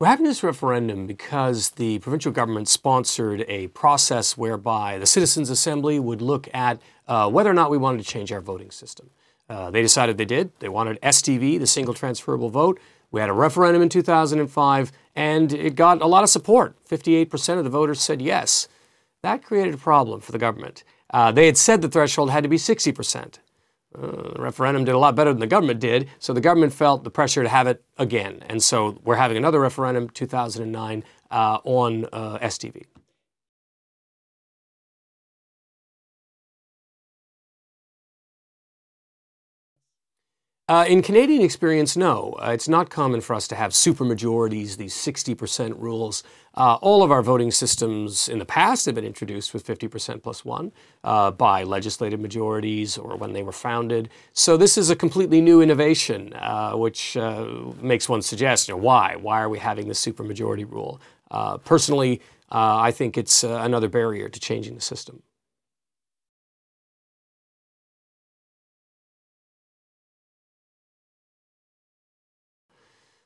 We're having this referendum because the provincial government sponsored a process whereby the Citizens' Assembly would look at whether or not we wanted to change our voting system. They decided they did. They wanted STV, the Single Transferable Vote. We had a referendum in 2005, and it got a lot of support. 58% of the voters said yes. That created a problem for the government. They had said the threshold had to be 60%. The referendum did a lot better than the government did, so the government felt the pressure to have it again. And so we're having another referendum, 2009, on STV. In Canadian experience, no. It's not common for us to have supermajorities, these 60% rules. All of our voting systems in the past have been introduced with 50% plus one by legislative majorities or when they were founded. So this is a completely new innovation, which makes one suggest, why? Why are we having this supermajority rule? Personally, I think it's another barrier to changing the system.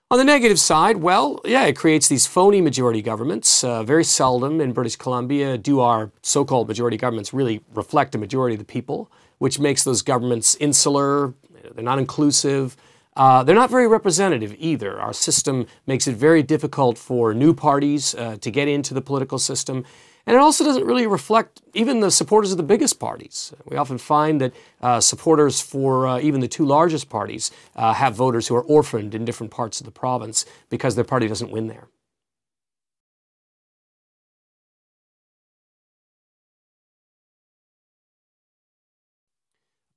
On the negative side, well, yeah, it creates these phony majority governments. Very seldom in British Columbia do our so-called majority governments really reflect a majority of the people, which makes those governments insular. They're not inclusive. They're not very representative either. Our system makes it very difficult for new parties to get into the political system. And it also doesn't really reflect even the supporters of the biggest parties. We often find that supporters for even the two largest parties have voters who are orphaned in different parts of the province because their party doesn't win there.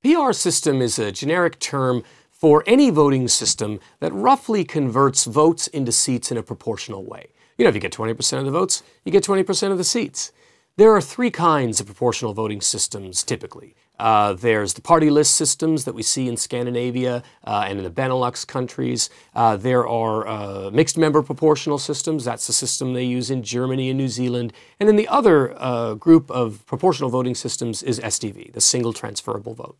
PR system is a generic term for any voting system that roughly converts votes into seats in a proportional way. If you get 20% of the votes, you get 20% of the seats. There are three kinds of proportional voting systems typically. There's the party list systems that we see in Scandinavia and in the Benelux countries. There are mixed member proportional systems. That's the system they use in Germany and New Zealand. And then the other group of proportional voting systems is STV, the Single Transferable Vote.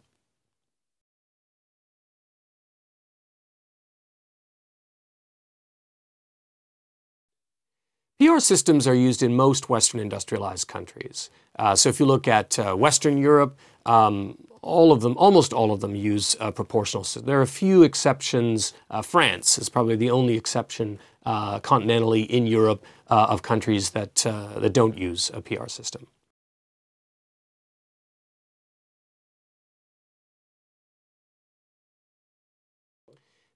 PR systems are used in most Western industrialized countries. So if you look at Western Europe, almost all of them use proportional systems. There are a few exceptions. France is probably the only exception continentally in Europe of countries that don't use a PR system.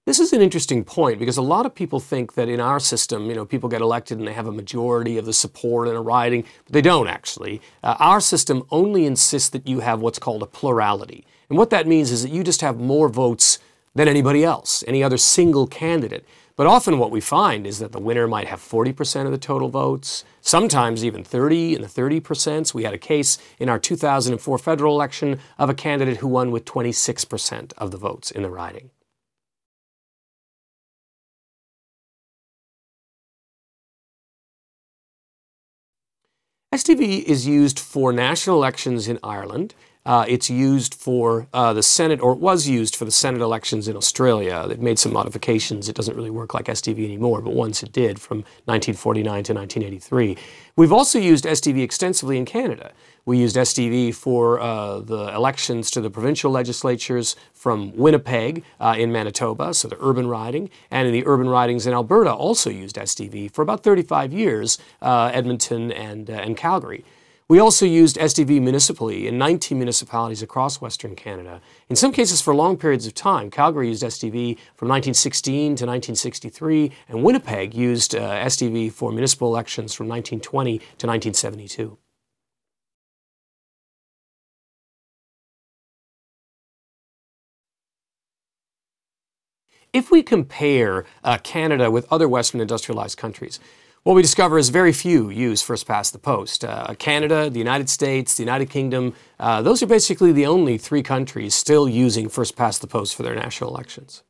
This is an interesting point because a lot of people think that in our system, people get elected and they have a majority of the support in a riding, but they don't actually. Our system only insists that you have what's called a plurality. And what that means is that you just have more votes than anybody else, any other single candidate. But often what we find is that the winner might have 40% of the total votes, sometimes even 30 in the 30%. We had a case in our 2004 federal election of a candidate who won with 26% of the votes in the riding. STV is used for national elections in Ireland. It's used for the Senate, or it was used for the Senate elections in Australia. They've made some modifications. It doesn't really work like STV anymore, but once it did from 1949 to 1983. We've also used STV extensively in Canada. We used STV for the elections to the provincial legislatures from Winnipeg in Manitoba, so the urban riding, and in the urban ridings in Alberta also used STV for about 35 years, Edmonton and Calgary. We also used STV municipally in 19 municipalities across Western Canada. In some cases for long periods of time. Calgary used STV from 1916 to 1963, and Winnipeg used STV for municipal elections from 1920 to 1972. If we compare Canada with other Western industrialized countries, what we discover is very few use first past the post. Canada, the United States, the United Kingdom, those are basically the only three countries still using first past the post for their national elections.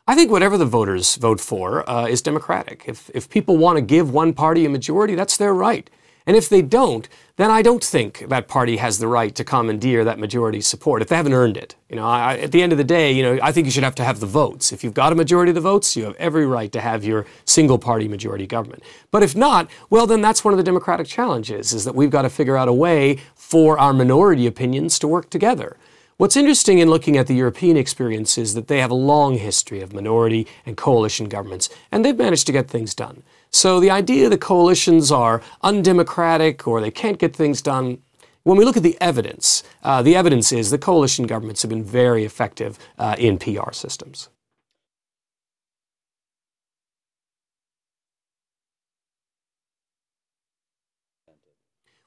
I think whatever the voters vote for is democratic. If people want to give one party a majority, that's their right. And if they don't, then I don't think that party has the right to commandeer that majority support if they haven't earned it. At the end of the day, I think you should have to have the votes. If you've got a majority of the votes, you have every right to have your single-party majority government. But if not, well, then that's one of the democratic challenges, is that we've got to figure out a way for our minority opinions to work together. What's interesting in looking at the European experience is that they have a long history of minority and coalition governments, and they've managed to get things done. So the idea that coalitions are undemocratic or they can't get things done, when we look at the evidence is that coalition governments have been very effective in PR systems.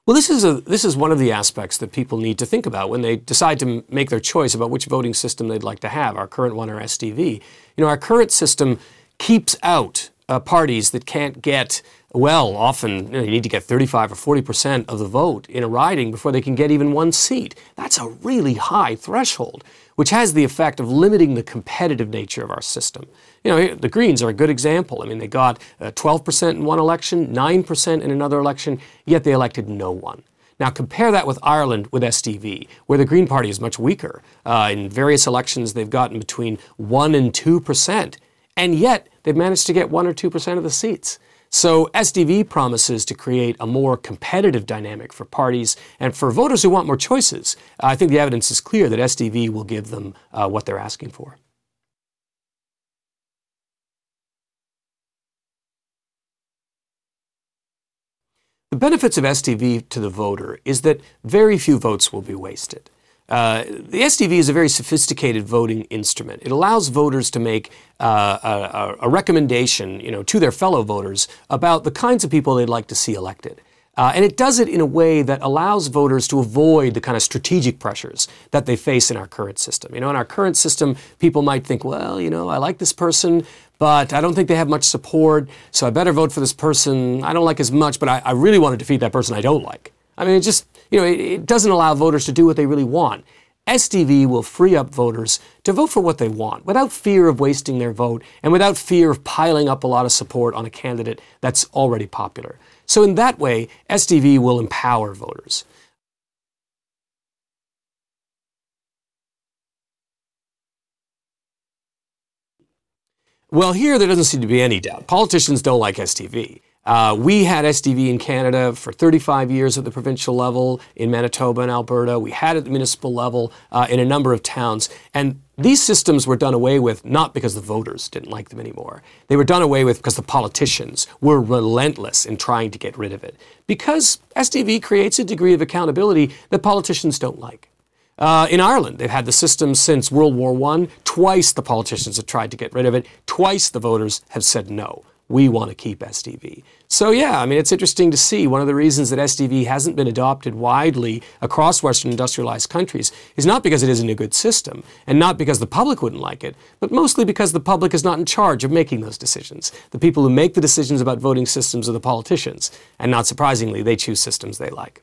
Well, this is one of the aspects that people need to think about when they decide to make their choice about which voting system they'd like to have, our current one or STV. Our current system keeps out parties that can't get, well, often you need to get 35 or 40% of the vote in a riding before they can get even one seat. That's a really high threshold, which has the effect of limiting the competitive nature of our system. The Greens are a good example. I mean, they got 12% in one election, 9% in another election, yet they elected no one. Now compare that with Ireland with STV, where the Green Party is much weaker. In various elections, they've gotten between 1 and 2%, and yet they've managed to get 1 or 2% of the seats. So STV promises to create a more competitive dynamic for parties and for voters who want more choices. I think the evidence is clear that STV will give them what they're asking for. The benefits of STV to the voter is that very few votes will be wasted. The STV is a very sophisticated voting instrument. It allows voters to make a recommendation, to their fellow voters about the kinds of people they'd like to see elected. And it does it in a way that allows voters to avoid the kind of strategic pressures that they face in our current system. In our current system, people might think, well, I like this person, but I don't think they have much support, so I better vote for this person I don't like as much, but I really want to defeat that person I don't like. I mean, it doesn't allow voters to do what they really want. STV will free up voters to vote for what they want without fear of wasting their vote and without fear of piling up a lot of support on a candidate that's already popular. So in that way, STV will empower voters. Well, here there doesn't seem to be any doubt. Politicians don't like STV. We had STV in Canada for 35 years at the provincial level, in Manitoba and Alberta. We had it at the municipal level in a number of towns. And these systems were done away with not because the voters didn't like them anymore. They were done away with because the politicians were relentless in trying to get rid of it. Because STV creates a degree of accountability that politicians don't like. In Ireland, they've had the system since World War I. Twice the politicians have tried to get rid of it. Twice the voters have said no. We want to keep STV. So yeah, I mean, it's interesting to see one of the reasons that STV hasn't been adopted widely across Western industrialized countries is not because it isn't a good system and not because the public wouldn't like it, but mostly because the public is not in charge of making those decisions. The people who make the decisions about voting systems are the politicians, and not surprisingly, they choose systems they like.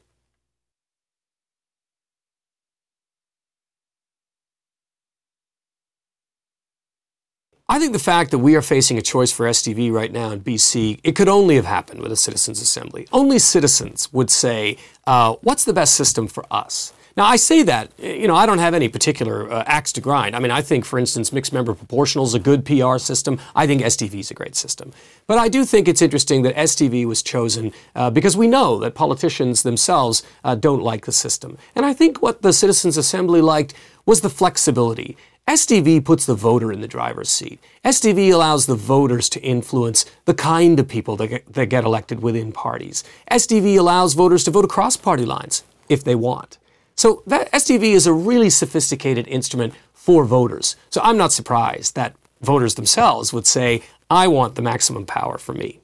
I think the fact that we are facing a choice for STV right now in BC, it could only have happened with a citizens' assembly. Only citizens would say, what's the best system for us? Now, I say that, I don't have any particular axe to grind. I mean, I think, for instance, mixed member proportional is a good PR system. I think STV is a great system. But I do think it's interesting that STV was chosen because we know that politicians themselves don't like the system. And I think what the Citizens' Assembly liked was the flexibility. STV puts the voter in the driver's seat. STV allows the voters to influence the kind of people that get elected within parties. STV allows voters to vote across party lines if they want. So that STV is a really sophisticated instrument for voters. So I'm not surprised that voters themselves would say, I want the maximum power for me.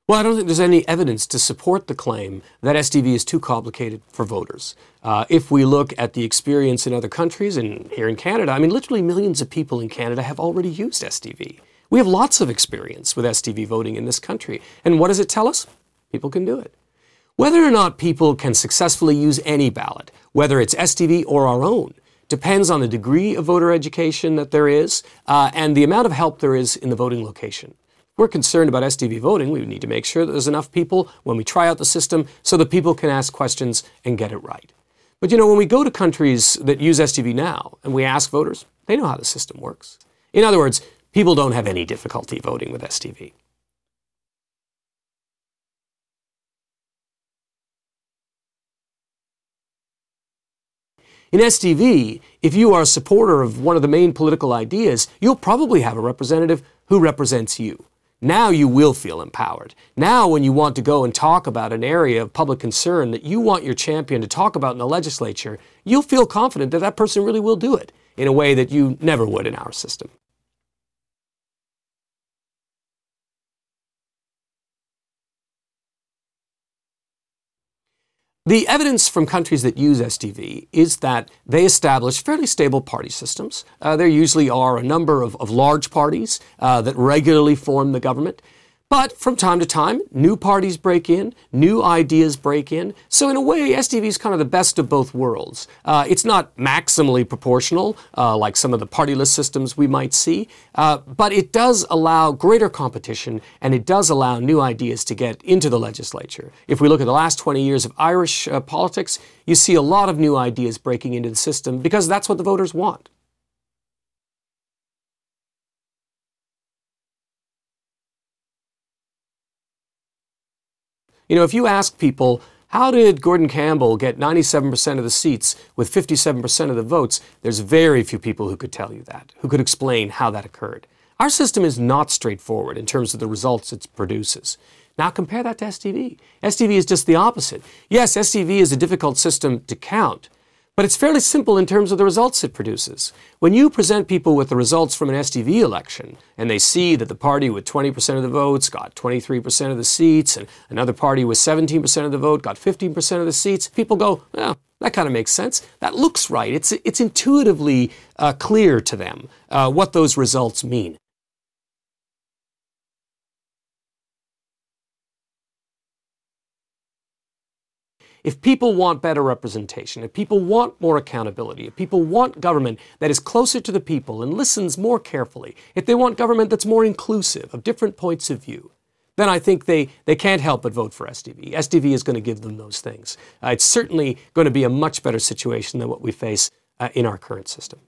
Well, I don't think there's any evidence to support the claim that STV is too complicated for voters. If we look at the experience in other countries, and here in Canada, I mean, literally millions of people in Canada have already used STV. We have lots of experience with STV voting in this country. And what does it tell us? People can do it. Whether or not people can successfully use any ballot, whether it's STV or our own, depends on the degree of voter education that there is and the amount of help there is in the voting location. If we're concerned about STV voting, we need to make sure that there's enough people when we try out the system so that people can ask questions and get it right. But you know, when we go to countries that use STV now and we ask voters, they know how the system works. In other words, people don't have any difficulty voting with STV. In STV, if you are a supporter of one of the main political ideas, you'll probably have a representative who represents you. Now you will feel empowered. Now when you want to go and talk about an area of public concern that you want your champion to talk about in the legislature, you'll feel confident that that person really will do it in a way that you never would in our system. The evidence from countries that use STV is that they establish fairly stable party systems. There usually are a number of large parties that regularly form the government. But from time to time, new parties break in, new ideas break in. So in a way, STV is kind of the best of both worlds. It's not maximally proportional, like some of the partyless systems we might see, but it does allow greater competition, and it does allow new ideas to get into the legislature. If we look at the last 20 years of Irish politics, you see a lot of new ideas breaking into the system because that's what the voters want. You know, if you ask people, how did Gordon Campbell get 97% of the seats with 57% of the votes, there's very few people who could tell you that, who could explain how that occurred. Our system is not straightforward in terms of the results it produces. Now compare that to STV. STV is just the opposite. Yes, STV is a difficult system to count, but it's fairly simple in terms of the results it produces. When you present people with the results from an STV election, and they see that the party with 20% of the votes got 23% of the seats, and another party with 17% of the vote got 15% of the seats, people go, well, that kind of makes sense. That looks right. It's intuitively clear to them what those results mean. If people want better representation, if people want more accountability, if people want government that is closer to the people and listens more carefully, if they want government that's more inclusive of different points of view, then I think they can't help but vote for STV. STV is going to give them those things. It's certainly going to be a much better situation than what we face in our current system.